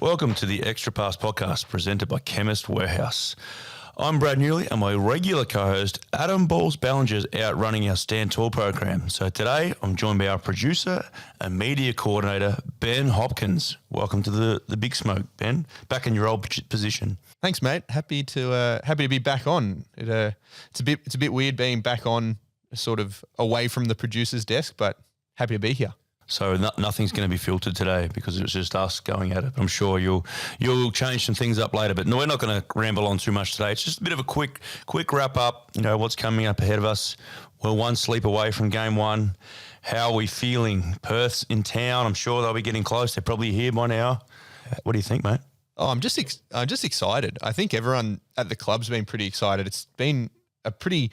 Welcome to the Extra Pass podcast presented by Chemist Warehouse. I'm Brad Newley and my regular co-host Adam Balls Ballinger is out running our Stand Tall program. So today I'm joined by our producer and media coordinator, Ben Hopkins. Welcome to the Big Smoke, Ben. Back in your old position. Thanks, mate. Happy to be back on. It's a bit weird being back on, sort of away from the producer's desk, but happy to be here. So nothing's going to be filtered today because it's just us going at it. I'm sure you'll change some things up later, but no, we're not going to ramble on too much today. It's just a bit of a quick wrap up. You know what's coming up ahead of us. We're one sleep away from game one. How are we feeling? Perth's in town. I'm sure they'll be getting close. They're probably here by now. What do you think, mate? Oh, I'm just excited. I think everyone at the club's been pretty excited. It's been a pretty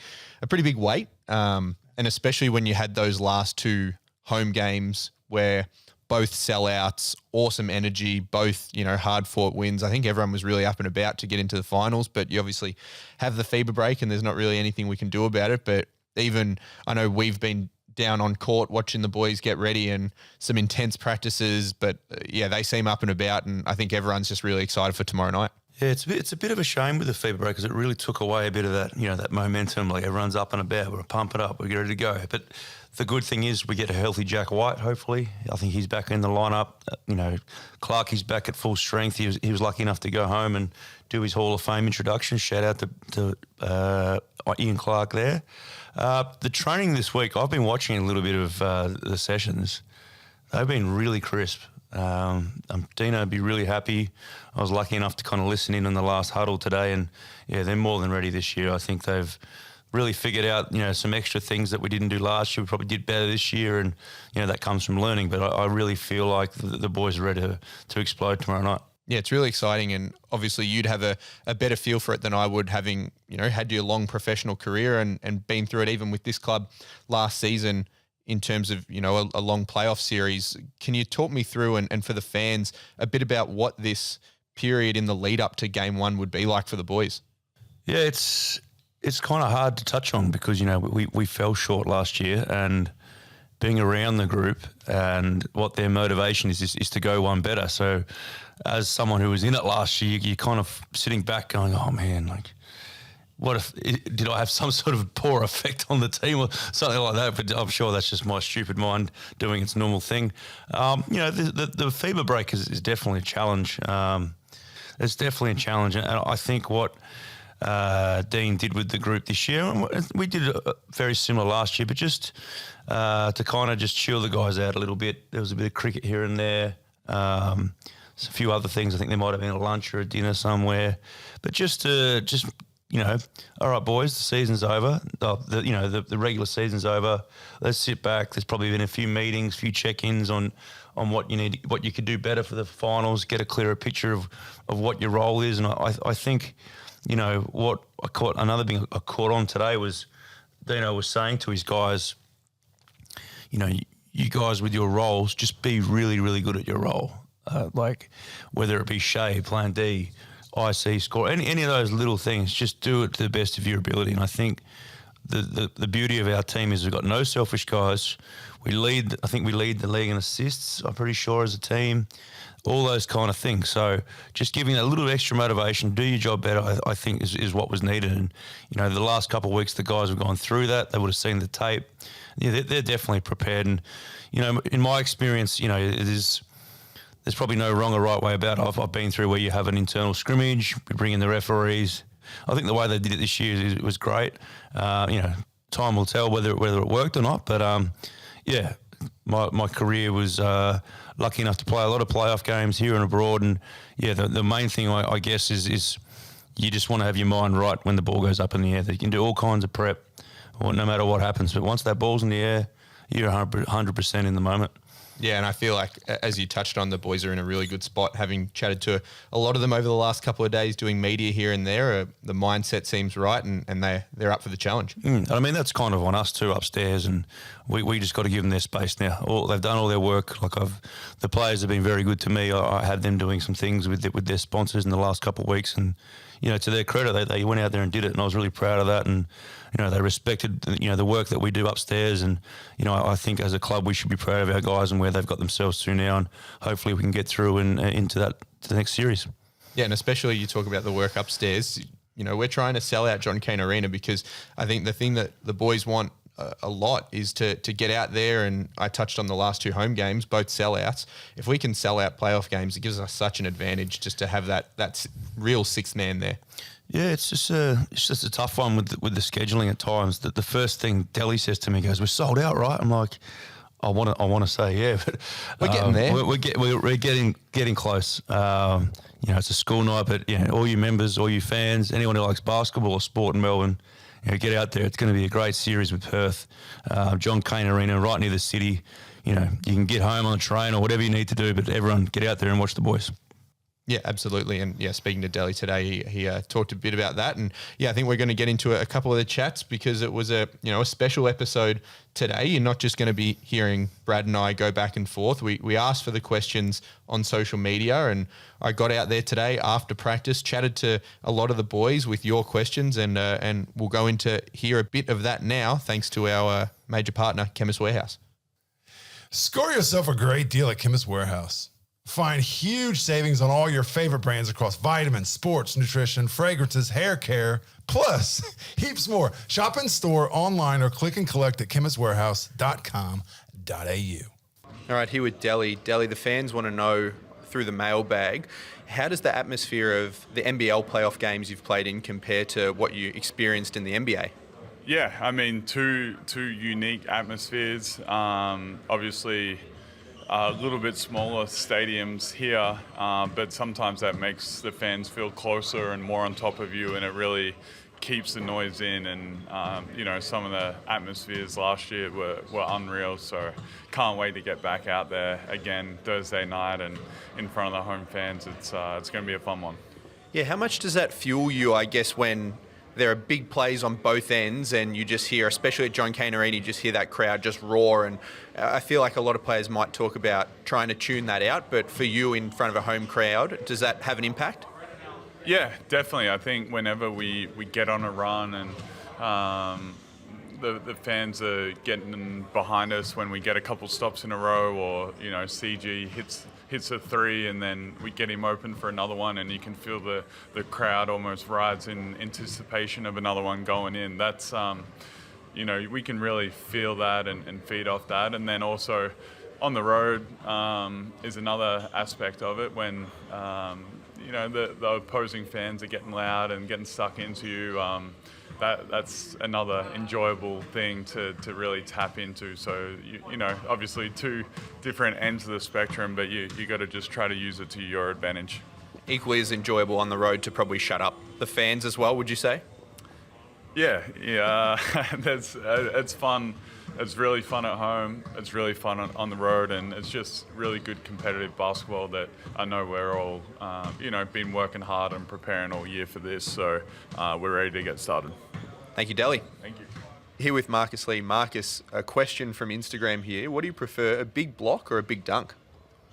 big wait, and especially when you had those last two home games where both sellouts, awesome energy, both, hard-fought wins. I think everyone was really up and about to get into the finals, but you obviously have the FIBA break and there's not really anything we can do about it. But even, I know we've been down on court watching the boys get ready and some intense practices, but they seem up and about, and I think everyone's just really excited for tomorrow night. Yeah, it's a bit of a shame with the FIBA break because it really took away a bit of that, that momentum. Like everyone's up and about, we're pump it up, we're ready to go. But the good thing is we get a healthy Jack White, hopefully. I think he's back in the lineup. Clark, he's back at full strength. He was lucky enough to go home and do his Hall of Fame introduction. Shout out to Ian Clark there. The training this week, I've been watching a little bit of the sessions. They've been really crisp. Dino would be really happy. I was lucky enough to kind of listen in on the last huddle today, and they're more than ready this year. I think they've really figured out, some extra things that we didn't do last year. We probably did better this year, and that comes from learning. But I really feel like the boys are ready to explode tomorrow night. Yeah, it's really exciting, and obviously you'd have a better feel for it than I would, having had your long professional career and been through it even with this club last season. In terms of, a long playoff series, can you talk me through and for the fans a bit about what this period in the lead up to game one would be like for the boys? Yeah, it's kind of hard to touch on because, we fell short last year, and being around the group and what their motivation is to go one better. So as someone who was in it last year, you're kind of sitting back going, oh man, what if did I have some sort of poor effect on the team or something like that? But I'm sure that's just my stupid mind doing its normal thing. The FIBA break is definitely a challenge. It's definitely a challenge, and I think what Dean did with the group this year, and we did very similar last year, but just to kind of just chill the guys out a little bit. There was a bit of cricket here and there. A few other things. I think there might have been a lunch or a dinner somewhere, but just all right, boys, the season's over. The regular season's over. Let's sit back. There's probably been a few meetings, a few check-ins on what you could do better for the finals. Get a clearer picture of what your role is. And I think, what another thing I caught on today was Dino was saying to his guys, you guys with your roles, just be really, really good at your role. Like whether it be Shea, Plan D, IC, score, any of those little things, just do it to the best of your ability. And I think the beauty of our team is we've got no selfish guys. I think we lead the league in assists, I'm pretty sure, as a team, all those kind of things. So just giving a little extra motivation, do your job better, I think is what was needed. And, the last couple of weeks, the guys have gone through that. They would have seen the tape. Yeah, they're definitely prepared. And, in my experience, there's probably no wrong or right way about it. I've been through where you have an internal scrimmage, we bring in the referees. I think the way they did it this year was great. Time will tell whether it worked or not. But my career was lucky enough to play a lot of playoff games here and abroad. And the main thing I guess is you just want to have your mind right when the ball goes up in the air. You can do all kinds of prep, or no matter what happens. But once that ball's in the air, you're 100% in the moment. Yeah, and I feel like, as you touched on, the boys are in a really good spot. Having chatted to a lot of them over the last couple of days doing media here and there, the mindset seems right, and they're up for the challenge. I mean, that's kind of on us too upstairs, and we just got to give them their space now. They've done all their work. The players have been very good to me. I had them doing some things with their sponsors in the last couple of weeks, and to their credit, they went out there and did it, and I was really proud of that. And they respected the work that we do upstairs, and I think as a club we should be proud of our guys and where they've got themselves to now, and hopefully we can get through and into the next series. Yeah, and especially you talk about the work upstairs. We're trying to sell out John Cain Arena because I think the thing that the boys want a lot is to get out there, and I touched on the last 2 home games, both sellouts. If we can sell out playoff games, it gives us such an advantage just to have that real sixth man there. Yeah, it's just a tough one with the scheduling at times. The first thing Delhi says to me goes, "We're sold out, right?" I'm like, I want to say yeah, but we're getting there. We're getting close. It's a school night, but all you members, all you fans, anyone who likes basketball or sport in Melbourne, get out there. It's going to be a great series with Perth. John Cain Arena, right near the city. You can get home on the train or whatever you need to do, but everyone get out there and watch the boys. Yeah, absolutely. And speaking to Delhi today, he talked a bit about that. And I think we're going to get into a couple of the chats because it was a special episode today. You're not just going to be hearing Brad and I go back and forth. We asked for the questions on social media, and I got out there today after practice, chatted to a lot of the boys with your questions, and we'll go into hear a bit of that now, thanks to our major partner, Chemist Warehouse. Score yourself a great deal at Chemist Warehouse. Find huge savings on all your favorite brands across vitamins, sports, nutrition, fragrances, hair care, plus heaps more. Shop in store, online, or click and collect at chemistwarehouse.com.au. All right, here with Delhi. Delhi, the fans want to know through the mailbag, how does the atmosphere of the NBL playoff games you've played in compare to what you experienced in the NBA? Yeah, I mean, two unique atmospheres. Obviously, a little bit smaller stadiums here, but sometimes that makes the fans feel closer and more on top of you, and it really keeps the noise in. And some of the atmospheres last year were unreal, so can't wait to get back out there again Thursday night and in front of the home fans. It's going to be a fun one. Yeah, how much does that fuel you, I guess, when there are big plays on both ends and you just hear, especially at John Cain Arena, you just hear that crowd just roar? And I feel like a lot of players might talk about trying to tune that out, but for you in front of a home crowd, does that have an impact? Yeah, definitely. I think whenever we get on a run and the fans are getting behind us when we get a couple stops in a row, or CG hits a 3 and then we get him open for another one, and you can feel the crowd almost rides in anticipation of another one going in. That's we can really feel that and feed off that. And then also on the road is another aspect of it when the opposing fans are getting loud and getting stuck into you. That's another enjoyable thing to really tap into. So, obviously 2 different ends of the spectrum, but you got to just try to use it to your advantage. Equally as enjoyable on the road to probably shut up the fans as well, would you say? Yeah. It's fun. It's really fun at home. It's really fun on the road, and it's just really good competitive basketball that I know we're all, been working hard and preparing all year for this. So we're ready to get started. Thank you, Delhi. Thank you. Here with Marcus Lee. Marcus, a question from Instagram here. What do you prefer, a big block or a big dunk?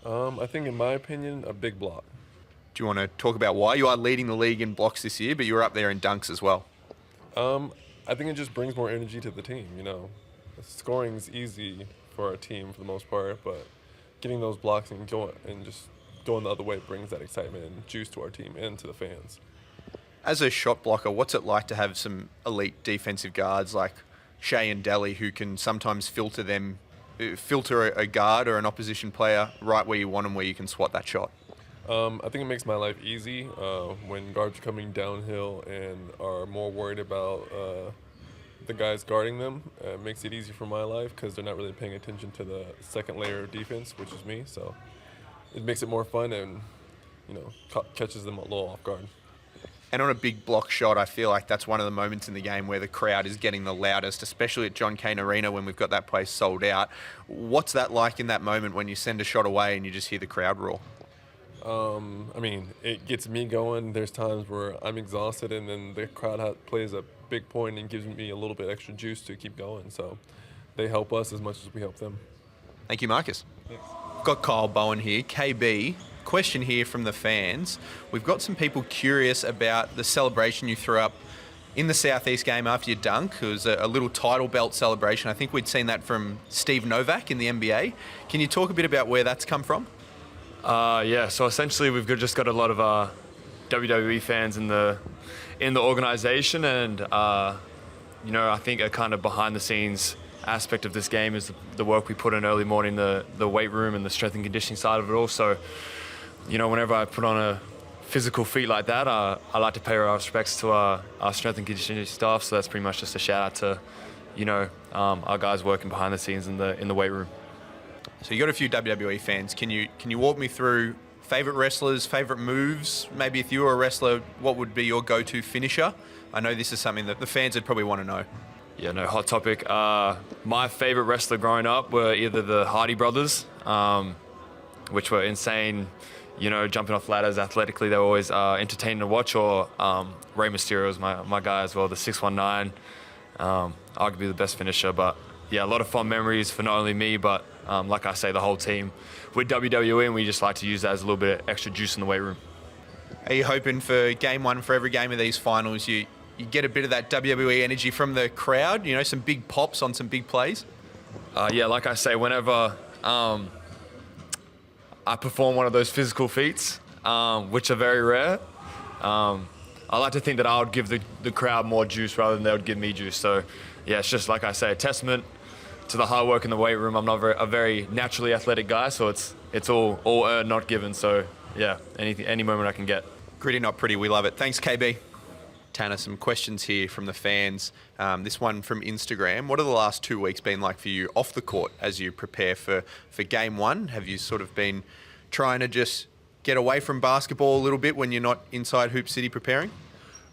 I think, in my opinion, a big block. Do you want to talk about why? You are leading the league in blocks this year, but you're up there in dunks as well. I think it just brings more energy to the team, Scoring is easy for our team for the most part, but getting those blocks and just going the other way brings that excitement and juice to our team and to the fans. As a shot blocker, what's it like to have some elite defensive guards like Shea and Delhi who can sometimes filter a guard or an opposition player right where you want them, where you can swat that shot? I think it makes my life easy when guards are coming downhill and are more worried about the guys guarding them. It makes it easy for my life because they're not really paying attention to the second layer of defense, which is me. So it makes it more fun and, catches them a little off guard. And on a big block shot, I feel like that's one of the moments in the game where the crowd is getting the loudest, especially at John Cain Arena when we've got that place sold out. What's that like in that moment when you send a shot away and you just hear the crowd roar? It gets me going. There's times where I'm exhausted and then the crowd plays a big point and gives me a little bit extra juice to keep going. So they help us as much as we help them. Thank you, Marcus. Thanks. Got Kyle Bowen here. KB, question here from the fans. We've got some people curious about the celebration you threw up in the Southeast game after your dunk. It was a little title belt celebration. I think we'd seen that from Steve Novak in the NBA. Can you talk a bit about where that's come from? Yeah, so essentially we've just got a lot of WWE fans in the organization, and I think a kind of behind the scenes aspect of this game is the work we put in early morning, the weight room and the strength and conditioning side of it all. So, whenever I put on a physical feat like that, I like to pay our respects to our strength and conditioning staff. So that's pretty much just a shout out to, our guys working behind the scenes in the weight room. So you got a few WWE fans. Can you walk me through favorite wrestlers, favorite moves? Maybe if you were a wrestler, what would be your go-to finisher? I know this is something that the fans would probably want to know. Yeah, no, hot topic. My favorite wrestler growing up were either the Hardy brothers, which were insane, jumping off ladders athletically. They were always entertaining to watch, or Rey Mysterio was my guy as well, the 619, arguably the best finisher. But yeah, a lot of fond memories for not only me, but like I say, the whole team. With WWE, and we just like to use that as a little bit of extra juice in the weight room. Are you hoping for game one, for every game of these finals, you get a bit of that WWE energy from the crowd, some big pops on some big plays? Yeah, like I say, whenever I perform one of those physical feats, which are very rare, I like to think that I would give the crowd more juice rather than they would give me juice. So yeah, it's just like I say, a testament to the hard work in the weight room. I'm not a very naturally athletic guy, so it's all earned, not given. So yeah, any moment I can get. Gritty, not pretty. We love it. Thanks, KB. Tanner, some questions here from the fans. This one from Instagram. What have the last 2 weeks been like for you off the court as you prepare for game one? Have you sort of been trying to just get away from basketball a little bit when you're not inside Hoop City preparing?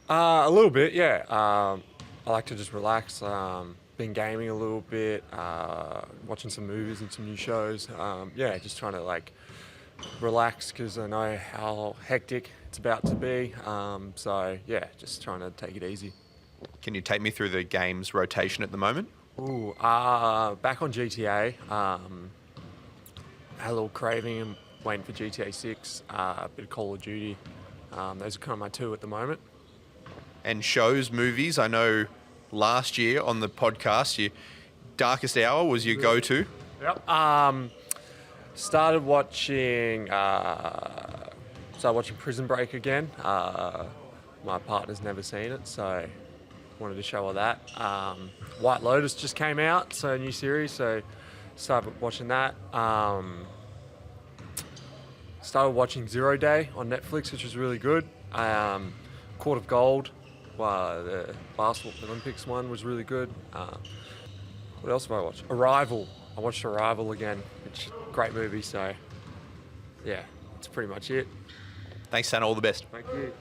A little bit, yeah. I like to just relax. Been gaming a little bit, watching some movies and some new shows. Just trying to relax because I know how hectic it's about to be. Just trying to take it easy. Can you take me through the game's rotation at the moment? Back on GTA. Had a little craving and waiting for GTA 6, a bit of Call of Duty. Those are kind of my two at the moment. And shows, movies, I know last year on the podcast, your Darkest Hour was your go-to. Yep. Started watching Prison Break again. My partner's never seen it, so wanted to show her that. White Lotus just came out, so a new series, so started watching that. Started watching Zero Day on Netflix, which was really good. Court of Gold, the basketball Olympics one was really good. What else have I watched? Arrival. I watched Arrival again, which is a great movie, so yeah, that's pretty much it. Thanks, Tanner. All the best. Thank you.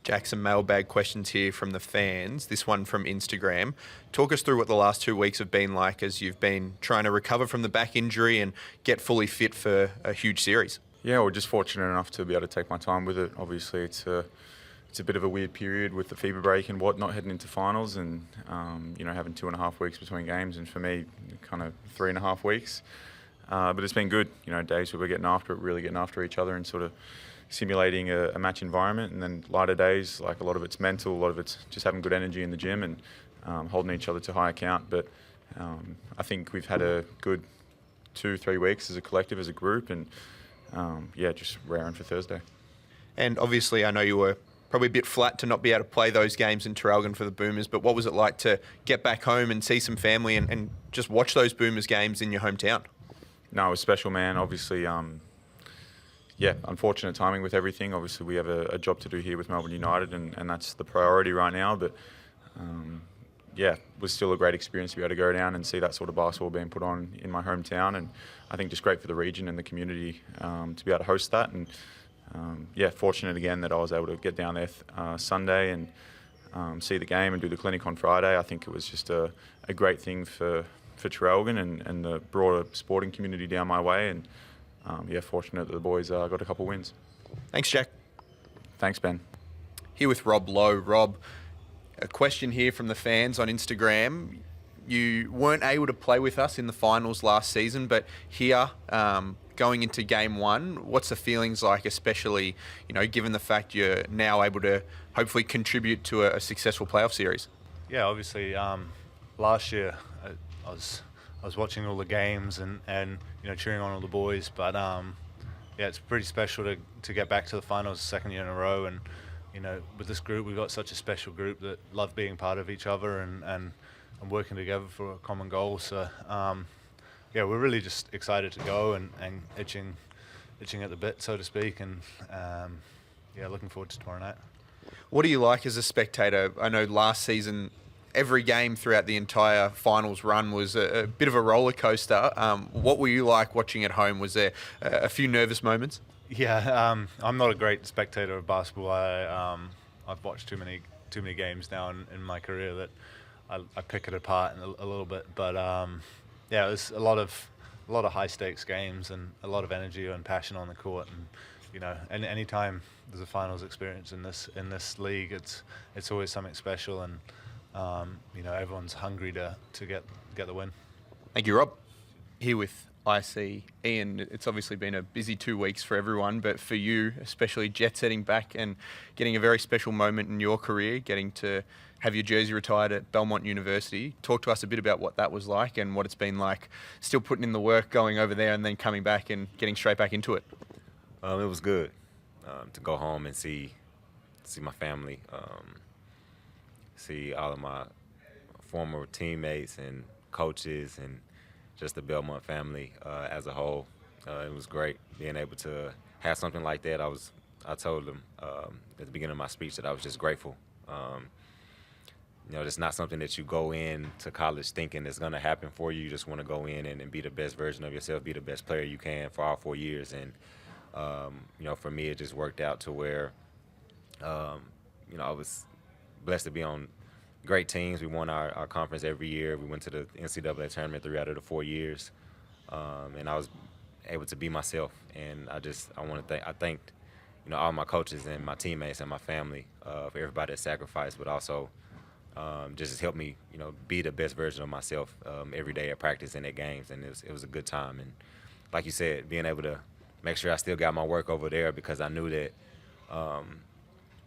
Jackson, mailbag questions here from the fans. This one from Instagram. Talk us through what the last 2 weeks have been like as you've been trying to recover from the back injury and get fully fit for a huge series. Yeah, we're just fortunate enough to be able to take my time with it. Obviously, it's a bit of a weird period with the fever break and whatnot heading into finals and, having 2.5 weeks between games, and for me, kind of 3.5 weeks. But it's been good, days where we're getting after it, really getting after each other and sort of simulating a match environment, and then lighter days, like a lot of it's mental, a lot of it's just having good energy in the gym and holding each other to high account. But I think we've had a good 2-3 weeks as a collective, as a group, and just raring for Thursday. And obviously, I know you were probably a bit flat to not be able to play those games in Traralgon for the Boomers, but what was it like to get back home and see some family and just watch those Boomers games in your hometown? No, it was special, man. Obviously, unfortunate timing with everything. Obviously, we have a job to do here with Melbourne United, and that's the priority right now. But, it was still a great experience to be able to go down and see that sort of basketball being put on in my hometown. And I think just great for the region and the community to be able to host that. And, fortunate again that I was able to get down there Sunday and see the game and do the clinic on Friday. I think it was just a great thing for Traralgon and the broader sporting community down my way. And, fortunate that the boys got a couple wins. Thanks, Jack. Thanks, Ben. Here with Rob Lowe. Rob, a question here from the fans on Instagram. You weren't able to play with us in the finals last season, but here, going going into game one. What's the feelings like, especially, given the fact you're now able to hopefully contribute to a successful playoff series? Yeah, obviously, last year I was watching all the games and cheering on all the boys, but yeah, it's pretty special to get back to the finals the second year in a row, and with this group we've got such a special group that love being part of each other and working together for a common goal. So yeah, we're really just excited to go and itching at the bit, so to speak, and yeah, looking forward to tomorrow night. What do you like as a spectator? I know last season, every game throughout the entire finals run was a bit of a roller coaster. What were you like watching at home? Was there a few nervous moments? Yeah, I'm not a great spectator of basketball. I've watched too many games now in my career that I pick it apart a little bit. But yeah, there's a lot of high stakes games and a lot of energy and passion on the court. And any time there's a finals experience in this league, it's always something special, and everyone's hungry to get the win. Thank you, Rob. Here with IC Ian, it's obviously been a busy 2 weeks for everyone, but for you, especially jet setting back and getting a very special moment in your career, getting to have your jersey retired at Belmont University. Talk to us a bit about what that was like and what it's been like still putting in the work, going over there and then coming back and getting straight back into it. It was good to go home and see my family, see all of my former teammates and coaches and just the Belmont family as a whole. It was great being able to have something like that. I told them at the beginning of my speech that I was just grateful. It's not something that you go in to college thinking is going to happen for you. You just want to go in and be the best version of yourself, be the best player you can for all 4 years. And for me, it just worked out to where, I was blessed to be on great teams. We won our conference every year. We went to the NCAA tournament 3 out of the 4 years, and I was able to be myself. And I thanked, all my coaches and my teammates and my family for everybody that sacrificed, but also just helped me, be the best version of myself every day at practice and at games. And it was a good time. And like you said, being able to make sure I still got my work over there, because I knew that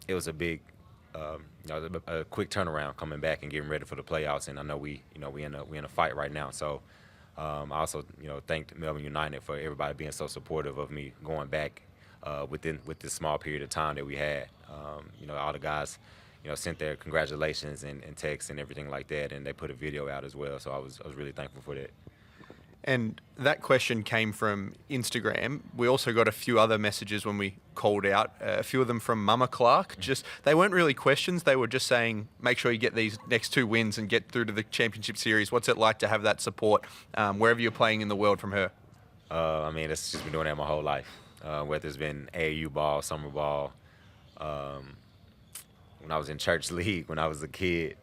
it was a big, a quick turnaround coming back and getting ready for the playoffs. And I know we in a fight right now. So I also, thanked Melbourne United for everybody being so supportive of me going back with this small period of time that we had. All the guys, sent their congratulations and texts and everything like that, and they put a video out as well. So I was really thankful for that. And that question came from Instagram. We also got a few other messages when we called out, a few of them from Mama Clark. They weren't really questions. They were just saying, make sure you get these next 2 wins and get through to the championship series. What's it like to have that support wherever you're playing in the world from her? It's just been doing that my whole life, whether it's been AAU ball, summer ball, when I was in church league, when I was a kid,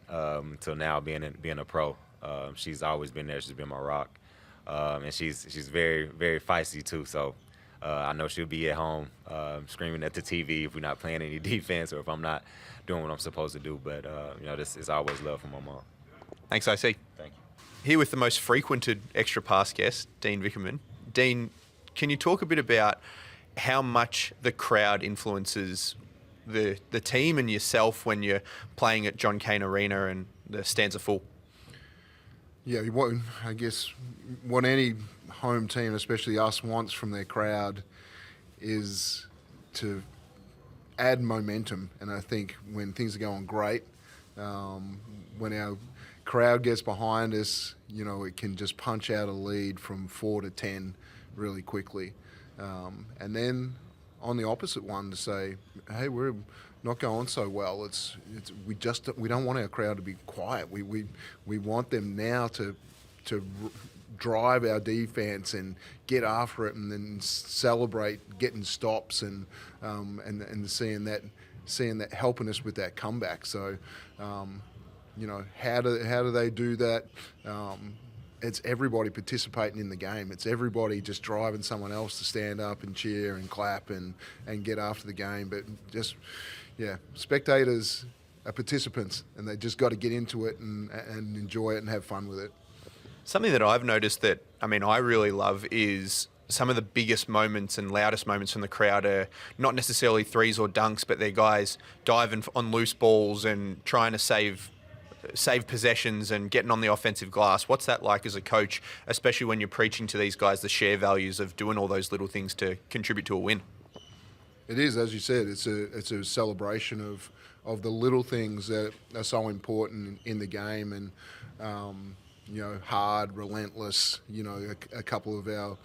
till now being a pro. She's always been there. She's been my rock. And she's very, very feisty too. So I know she'll be at home screaming at the TV if we're not playing any defense or if I'm not doing what I'm supposed to do. But this is always love from my mom. Thanks, IC. Thank you. Here with the most frequented extra pass guest, Dean Vickerman. Dean, can you talk a bit about how much the crowd influences the team and yourself when you're playing at John Cain Arena and the stands are full? Yeah, I guess what any home team, especially us, wants from their crowd is to add momentum. And I think when things are going great, when our crowd gets behind us, it can just punch out a lead from 4 to 10 really quickly. And then on the opposite one to say, hey, we're not going so well. We don't want our crowd to be quiet. We want them now to drive our defense and get after it, and then celebrate getting stops and seeing that helping us with that comeback. So, how do they do that? It's everybody participating in the game. It's everybody just driving someone else to stand up and cheer and clap and get after the game. But just, spectators are participants, and they just got to get into it and enjoy it and have fun with it. Something that I've noticed that, I really love is some of the biggest moments and loudest moments from the crowd are not necessarily threes or dunks, but they're guys diving on loose balls and trying to save possessions and getting on the offensive glass. What's that like as a coach, especially when you're preaching to these guys the share values of doing all those little things to contribute to a win? It is, as you said, it's a celebration of the little things that are so important in the game, and hard, relentless. A couple of our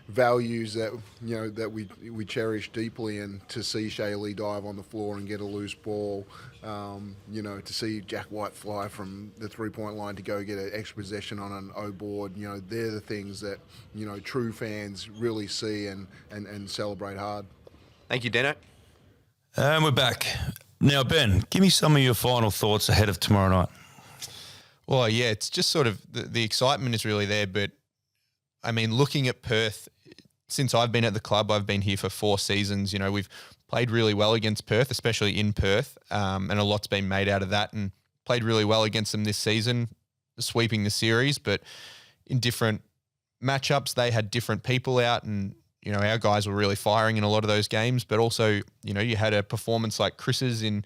values that that we cherish deeply, and to see Shaylee dive on the floor and get a loose ball, to see Jack White fly from the 3-point line to go get an extra possession on an O board, they're the things that true fans really see and celebrate hard. Thank you, Deno. And we're back. Now, Ben, give me some of your final thoughts ahead of tomorrow night. Well, yeah, it's just sort of the excitement is really there. But, I mean, looking at Perth, since I've been at the club, I've been here for 4 seasons. We've played really well against Perth, especially in Perth, and a lot's been made out of that, and played really well against them this season, sweeping the series. But in different matchups, they had different people out, and our guys were really firing in a lot of those games. But also, you had a performance like Chris's in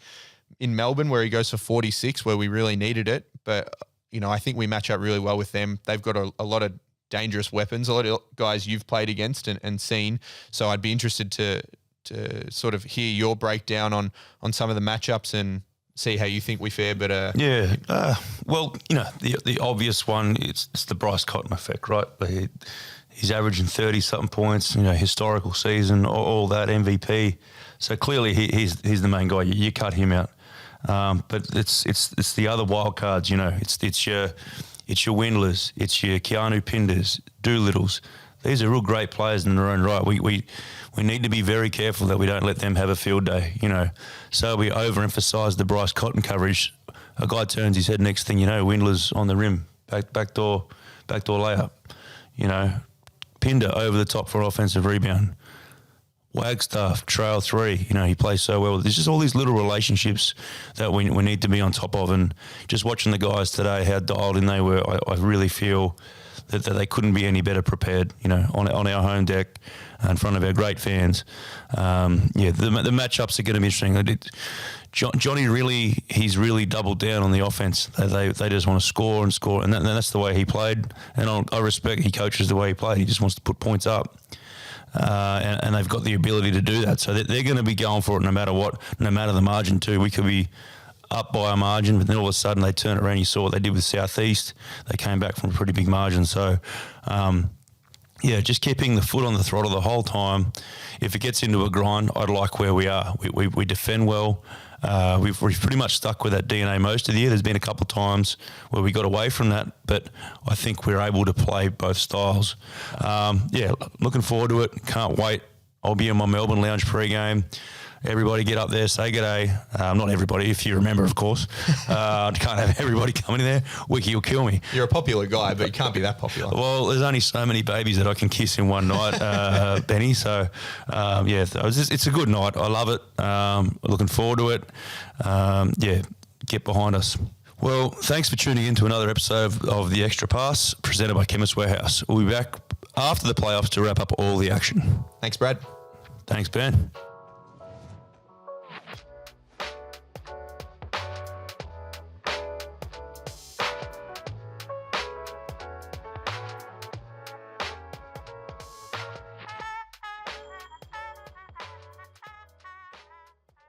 Melbourne where he goes for 46, where we really needed it. But, I think we match up really well with them. They've got a lot of dangerous weapons, a lot of guys you've played against and seen. So I'd be interested to sort of hear your breakdown on some of the matchups and see how you think we fare. But well, the obvious one, it's the Bryce Cotton effect, right? He's averaging 30-something points, historical season, all that, MVP. So clearly he's the main guy. You cut him out. But it's the other wild cards, It's your Windlers, it's your Keanu Pinders, Doolittles. These are real great players in their own right. We need to be very careful that we don't let them have a field day, So we overemphasise the Bryce Cotton coverage. A guy turns his head, next thing you know, Windler's on the rim, backdoor layup, Pinder over the top for offensive rebound. Wagstaff, trail 3, he plays so well. There's just all these little relationships that we need to be on top of. And just watching the guys today, how dialed in they were, I really feel that they couldn't be any better prepared, on our home deck in front of our great fans. The matchups are going to be interesting. Johnny he's really doubled down on the offense. They just want to score and score, and that's the way he played. And I respect he coaches the way he played. He just wants to put points up. And they've got the ability to do that. So they're going to be going for it no matter what, no matter the margin too. We could be up by a margin, but then all of a sudden they turn it around. You saw what they did with Southeast. They came back from a pretty big margin. So, just keeping the foot on the throttle the whole time. If it gets into a grind, I'd like where we are. We defend well. We've pretty much stuck with that DNA most of the year. There's been a couple of times where we got away from that, but I think we're able to play both styles. Looking forward to it. Can't wait. I'll be in my Melbourne lounge pre-game. Everybody get up there, say g'day. Not everybody, if you remember, of course. I can't have everybody coming in there. Wiki will kill me. You're a popular guy, but you can't be that popular. Well, there's only so many babies that I can kiss in one night, Benny. So, it's a good night. I love it. Looking forward to it. Get behind us. Well, thanks for tuning in to another episode of The Extra Pass, presented by Chemist Warehouse. We'll be back after the playoffs to wrap up all the action. Thanks, Brad. Thanks, Ben.